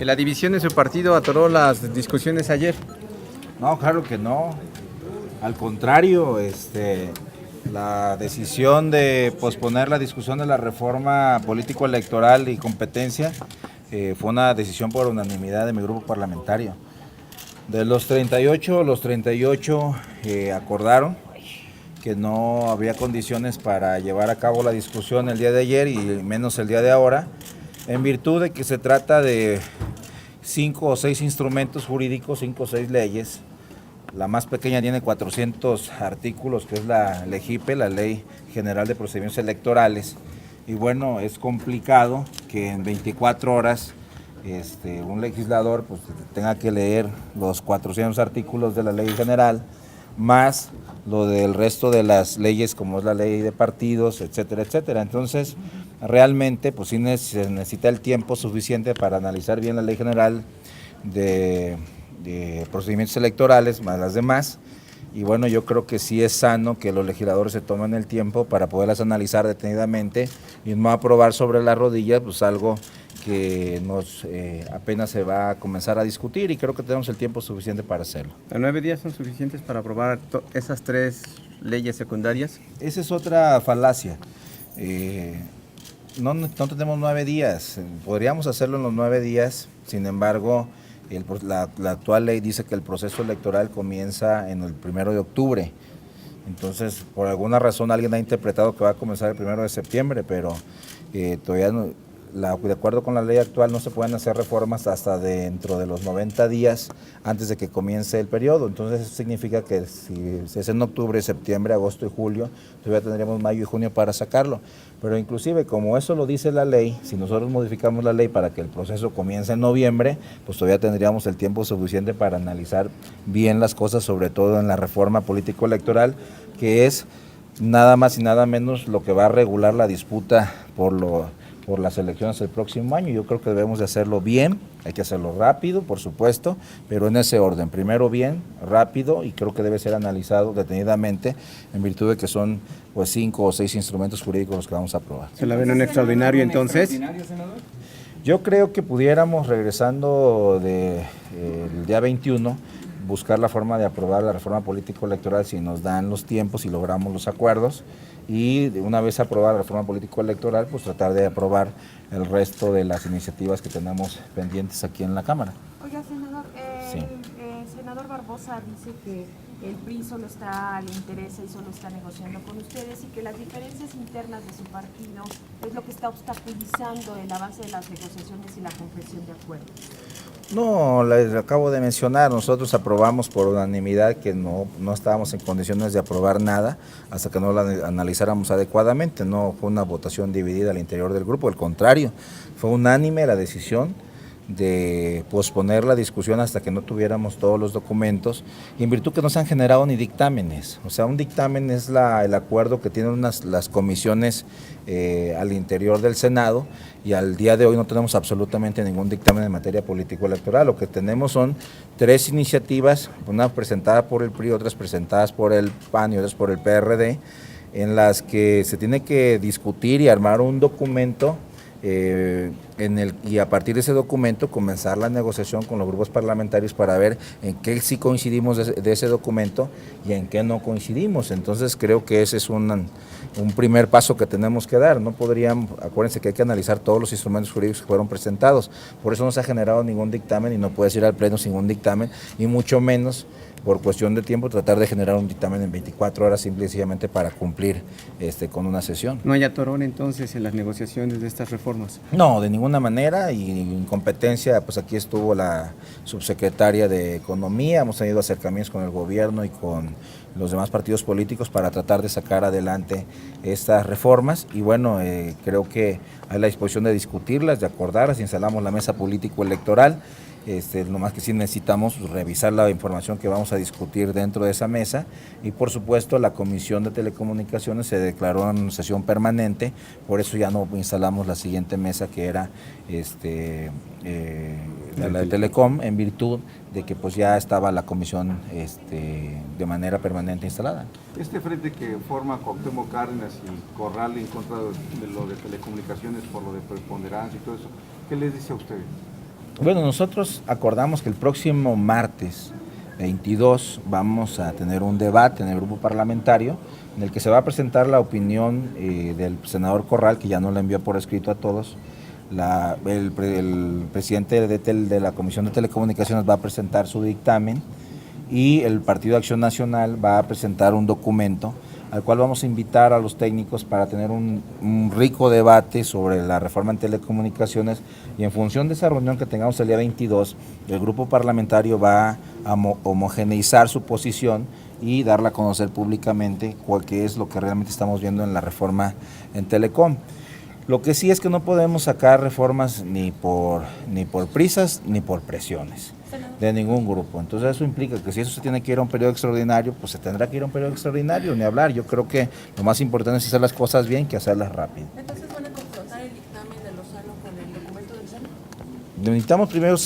que la división de su partido atoró las discusiones ayer. No, claro que no. Al contrario, la decisión de posponer la discusión de la reforma político-electoral y competencia fue una decisión por unanimidad de mi grupo parlamentario. De los 38, los 38 acordaron que no había condiciones para llevar a cabo la discusión el día de ayer y menos el día de ahora, en virtud de que se trata de 5 o 6 instrumentos jurídicos, 5 o 6 leyes. La más pequeña tiene 400 artículos, que es la LEGIPE, la Ley General de Procedimientos Electorales. Y bueno, es complicado que en 24 horas un legislador pues, tenga que leer los 400 artículos de la Ley General, más lo del resto de las leyes como es la ley de partidos, etcétera, etcétera. Entonces, realmente pues sí se necesita el tiempo suficiente para analizar bien la Ley General de procedimientos electorales, más las demás. Y bueno, yo creo que sí es sano que los legisladores se tomen el tiempo para poderlas analizar detenidamente y no aprobar sobre la rodilla pues algo que apenas se va a comenzar a discutir, y creo que tenemos el tiempo suficiente para hacerlo. ¿Los 9 días son suficientes para aprobar esas 3 leyes secundarias? Esa es otra falacia. No tenemos 9 días, podríamos hacerlo en los 9 días, sin embargo, la actual ley dice que el proceso electoral comienza en el 1 de octubre. Entonces, por alguna razón alguien ha interpretado que va a comenzar el 1 de septiembre, pero todavía no, de acuerdo con la ley actual no se pueden hacer reformas hasta dentro de los 90 días antes de que comience el periodo. Entonces eso significa que si es en octubre, septiembre, agosto y julio, todavía tendríamos mayo y junio para sacarlo. Pero inclusive como eso lo dice la ley, si nosotros modificamos la ley para que el proceso comience en noviembre, pues todavía tendríamos el tiempo suficiente para analizar bien las cosas, sobre todo en la reforma político-electoral, que es nada más y nada menos lo que va a regular la disputa por las elecciones del próximo año. Yo creo que debemos de hacerlo bien, hay que hacerlo rápido, por supuesto, pero en ese orden, primero bien, rápido, y creo que debe ser analizado detenidamente en virtud de que son pues 5 o 6 instrumentos jurídicos los que vamos a aprobar. ¿Se la ven un extraordinario entonces? Yo creo que pudiéramos, regresando del día 21, buscar la forma de aprobar la reforma político-electoral si nos dan los tiempos y logramos los acuerdos, y una vez aprobada la reforma político-electoral, pues tratar de aprobar el resto de las iniciativas que tenemos pendientes aquí en la Cámara. Oiga, senador, Sí. el senador Barbosa dice que el PRI solo le interesa y solo está negociando con ustedes, y que las diferencias internas de su partido es lo que está obstaculizando el avance de las negociaciones y la concreción de acuerdos. No, les acabo de mencionar, nosotros aprobamos por unanimidad que no estábamos en condiciones de aprobar nada hasta que no la analizáramos adecuadamente. No fue una votación dividida al interior del grupo, al contrario, fue unánime la decisión de posponer la discusión hasta que no tuviéramos todos los documentos, y en virtud que no se han generado ni dictámenes. O sea, un dictamen es el acuerdo que tienen las comisiones al interior del Senado, y al día de hoy no tenemos absolutamente ningún dictamen en materia político-electoral. Lo que tenemos son 3 iniciativas, una presentada por el PRI, otras presentadas por el PAN y otras por el PRD, en las que se tiene que discutir y armar un documento y a partir de ese documento comenzar la negociación con los grupos parlamentarios para ver en qué sí coincidimos de ese documento y en qué no coincidimos. Entonces creo que ese es un primer paso que tenemos que dar. No acuérdense que hay que analizar todos los instrumentos jurídicos que fueron presentados, por eso no se ha generado ningún dictamen y no puedes ir al pleno sin un dictamen, y mucho menos por cuestión de tiempo tratar de generar un dictamen en 24 horas simple y sencillamente para cumplir con una sesión. ¿No hay atorón entonces en las negociaciones de estas reformas? No, de ninguna manera, y en competencia, pues aquí estuvo la subsecretaria de Economía, hemos tenido acercamientos con el gobierno y con los demás partidos políticos para tratar de sacar adelante estas reformas, y bueno, creo que hay la disposición de discutirlas, de acordarlas, instalamos la mesa político-electoral. Nomás que sí necesitamos revisar la información que vamos a discutir dentro de esa mesa, y por supuesto la Comisión de Telecomunicaciones se declaró en sesión permanente, por eso ya no instalamos la siguiente mesa que era la de Telecom, en virtud de que pues ya estaba la comisión de manera permanente instalada. Este frente que forma Cuauhtémoc Cárdenas y Corral en contra de lo de telecomunicaciones por lo de preponderancia y todo eso, ¿qué les dice a ustedes? Bueno, nosotros acordamos que el próximo martes 22 vamos a tener un debate en el grupo parlamentario en el que se va a presentar la opinión del senador Corral, que ya nos la envió por escrito a todos. El presidente de la Comisión de Telecomunicaciones va a presentar su dictamen y el Partido de Acción Nacional va a presentar un documento al cual vamos a invitar a los técnicos para tener un rico debate sobre la reforma en telecomunicaciones, y en función de esa reunión que tengamos el día 22, el grupo parlamentario va a homogeneizar su posición y darla a conocer públicamente qué es lo que realmente estamos viendo en la reforma en Telecom. Lo que sí es que no podemos sacar reformas ni por prisas ni por presiones de ningún grupo. Entonces eso implica que si eso se tiene que ir a un periodo extraordinario, pues se tendrá que ir a un periodo extraordinario, ni hablar. Yo creo que lo más importante es hacer las cosas bien que hacerlas rápido. Entonces, ¿van a confrontar el dictamen de Lozano con el documento del Senado? Necesitamos primero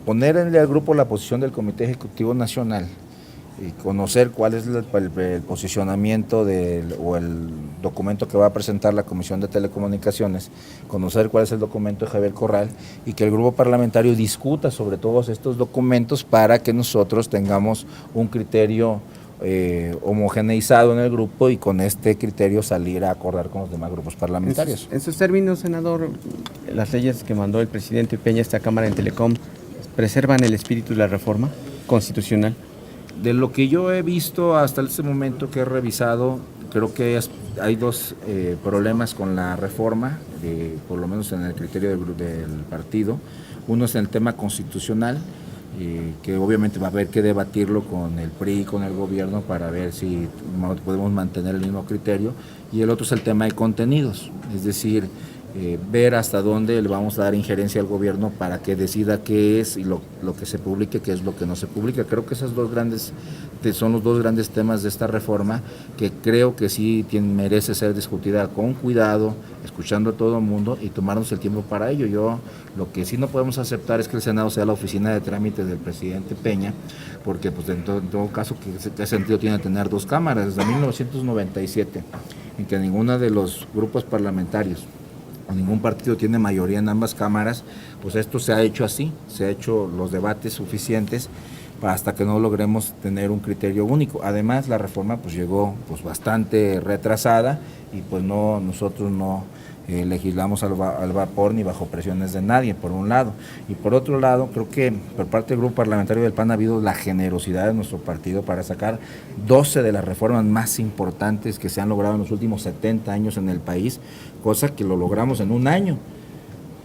ponerle al grupo la posición del Comité Ejecutivo Nacional y conocer cuál es el posicionamiento o el documento que va a presentar la Comisión de Telecomunicaciones, conocer cuál es el documento de Javier Corral y que el grupo parlamentario discuta sobre todos estos documentos para que nosotros tengamos un criterio homogeneizado en el grupo y con este criterio salir a acordar con los demás grupos parlamentarios. En sus términos, senador, las leyes que mandó el presidente Peña a esta Cámara en Telecom preservan el espíritu de la reforma constitucional. De lo que yo he visto hasta este momento que he revisado, creo que hay dos problemas con la reforma, por lo menos en el criterio del partido. Uno es en el tema constitucional, que obviamente va a haber que debatirlo con el PRI y con el gobierno para ver si podemos mantener el mismo criterio. Y el otro es el tema de contenidos, es decir, ver hasta dónde le vamos a dar injerencia al gobierno para que decida qué es y lo que se publique, qué es lo que no se publica. Creo que esos son los dos grandes temas de esta reforma, que creo que sí merece ser discutida con cuidado, escuchando a todo el mundo y tomarnos el tiempo para ello. Lo que sí no podemos aceptar es que el Senado sea la oficina de trámites del presidente Peña, porque pues en todo caso, ¿qué sentido tiene tener dos cámaras? Desde 1997, en que ninguno de los grupos parlamentarios ningún partido tiene mayoría en ambas cámaras, pues esto se ha hecho así, se ha hecho los debates suficientes hasta que no logremos tener un criterio único. Además, la reforma pues llegó pues bastante retrasada y pues nosotros no legislamos al vapor ni bajo presiones de nadie, por un lado. Y por otro lado, creo que por parte del grupo parlamentario del PAN ha habido la generosidad de nuestro partido para sacar 12 de las reformas más importantes que se han logrado en los últimos 70 años en el país, cosa que lo logramos en un año,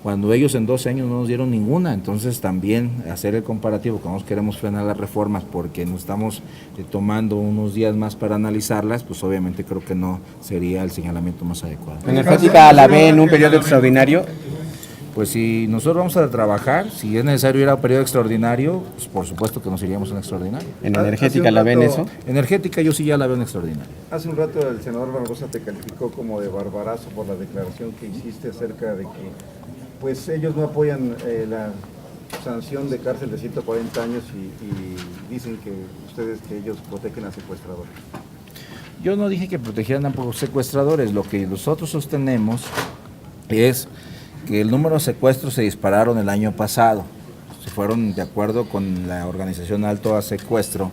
cuando ellos en 12 años no nos dieron ninguna. Entonces también hacer el comparativo, que no queremos frenar las reformas porque nos estamos tomando unos días más para analizarlas, pues obviamente creo que no sería el señalamiento más adecuado. ¿Energética la ve en un periodo extraordinario? Pues si nosotros vamos a trabajar, si es necesario ir a un periodo extraordinario, pues por supuesto que nos iríamos en extraordinario. ¿En energética la ven eso? Energética yo sí ya la veo en extraordinario. Hace un rato el senador Barbosa te calificó como de barbarazo por la declaración que hiciste acerca de que pues ellos no apoyan la sanción de cárcel de 140 años y dicen que ellos protegen a secuestradores. Yo no dije que protegieran a los secuestradores, lo que nosotros sostenemos es que el número de secuestros se dispararon el año pasado. Se fueron, de acuerdo con la organización Alto a Secuestro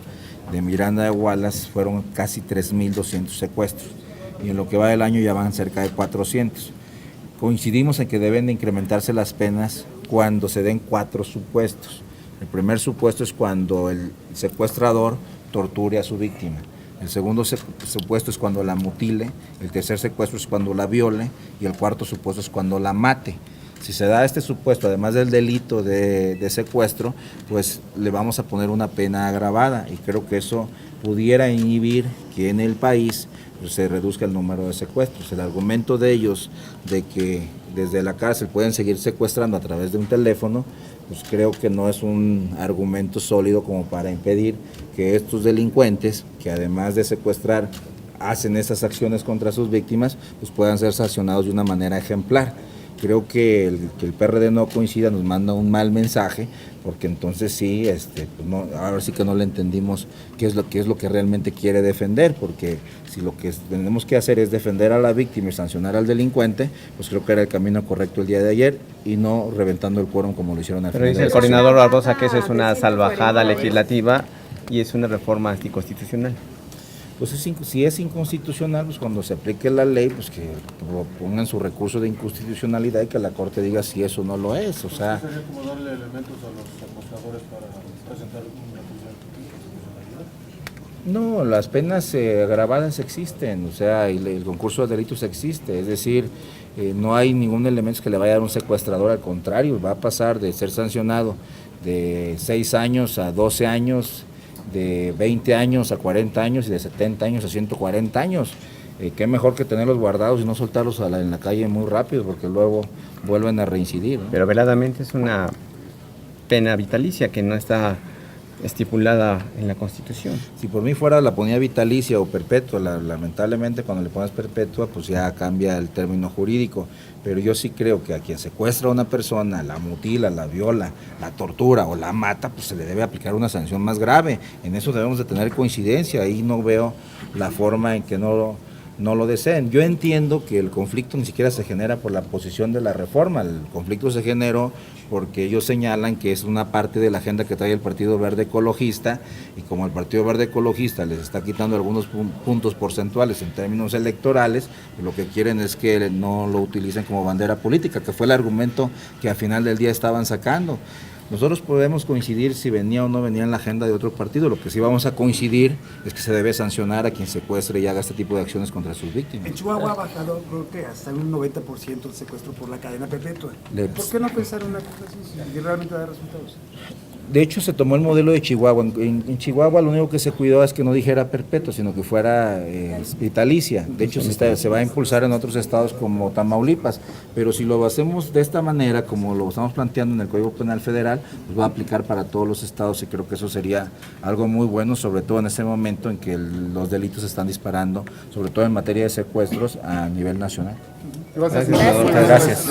de Miranda de Wallace, fueron casi 3.200 secuestros. Y en lo que va del año ya van cerca de 400. Coincidimos en que deben de incrementarse las penas cuando se den 4 supuestos. El primer supuesto es cuando el secuestrador torture a su víctima. El segundo supuesto es cuando la mutile, el tercer secuestro es cuando la viole y el cuarto supuesto es cuando la mate. Si se da este supuesto, además del delito de secuestro, pues le vamos a poner una pena agravada y creo que eso pudiera inhibir que en el país pues, se reduzca el número de secuestros. El argumento de ellos de que desde la cárcel pueden seguir secuestrando a través de un teléfono, pues creo que no es un argumento sólido como para impedir que estos delincuentes, que además de secuestrar hacen esas acciones contra sus víctimas, pues puedan ser sancionados de una manera ejemplar. creo que el PRD no coincida nos manda un mal mensaje, porque entonces sí, pues no, ahora sí que no le entendimos qué es lo que realmente quiere defender, porque si lo que tenemos que hacer es defender a la víctima y sancionar al delincuente, pues creo que era el camino correcto el día de ayer y no reventando el quórum como lo hicieron al Pero final. dice el coordinador Barbosa que eso es una salvajada legislativa y es una reforma anticonstitucional. Pues si es inconstitucional, pues cuando se aplique la ley, pues que pongan su recurso de inconstitucionalidad y que la Corte diga si eso no lo es, o sea... ¿Sería como darle elementos a los acusadores para presentar una acusación de inconstitucionalidad? No, las penas agravadas existen, o sea, y el concurso de delitos existe, es decir, no hay ningún elemento que le vaya a dar un secuestrador, al contrario, va a pasar de ser sancionado de 6 años a 12 años, de 20 años a 40 años y de 70 años a 140 años. Qué mejor que tenerlos guardados y no soltarlos en la calle muy rápido, porque luego vuelven a reincidir, ¿no? Pero veladamente es una pena vitalicia que no está estipulada en la Constitución. Si por mí fuera la ponía vitalicia o perpetua, lamentablemente cuando le pones perpetua pues ya cambia el término jurídico, pero yo sí creo que a quien secuestra a una persona, la mutila, la viola, la tortura o la mata, pues se le debe aplicar una sanción más grave. En eso debemos de tener coincidencia, ahí no veo la forma en que no lo deseen. Yo entiendo que el conflicto ni siquiera se genera por la posición de la reforma, el conflicto se generó porque ellos señalan que es una parte de la agenda que trae el Partido Verde Ecologista, y como el Partido Verde Ecologista les está quitando algunos puntos porcentuales en términos electorales, lo que quieren es que no lo utilicen como bandera política, que fue el argumento que al final del día estaban sacando. Nosotros podemos coincidir si venía o no venía en la agenda de otro partido, lo que sí vamos a coincidir es que se debe sancionar a quien secuestre y haga este tipo de acciones contra sus víctimas. En Chihuahua ha bajado, creo que hasta un 90% el secuestro por la cadena perpetua. ¿Por qué no pensar en una cosa así si realmente da resultados? De hecho, se tomó el modelo de Chihuahua. En Chihuahua lo único que se cuidó es que no dijera perpetua, sino que fuera vitalicia. De hecho, se va a impulsar en otros estados como Tamaulipas. Pero si lo hacemos de esta manera, como lo estamos planteando en el Código Penal Federal, pues va a aplicar para todos los estados, y creo que eso sería algo muy bueno, sobre todo en este momento en que los delitos se están disparando, sobre todo en materia de secuestros a nivel nacional. Gracias. Gracias.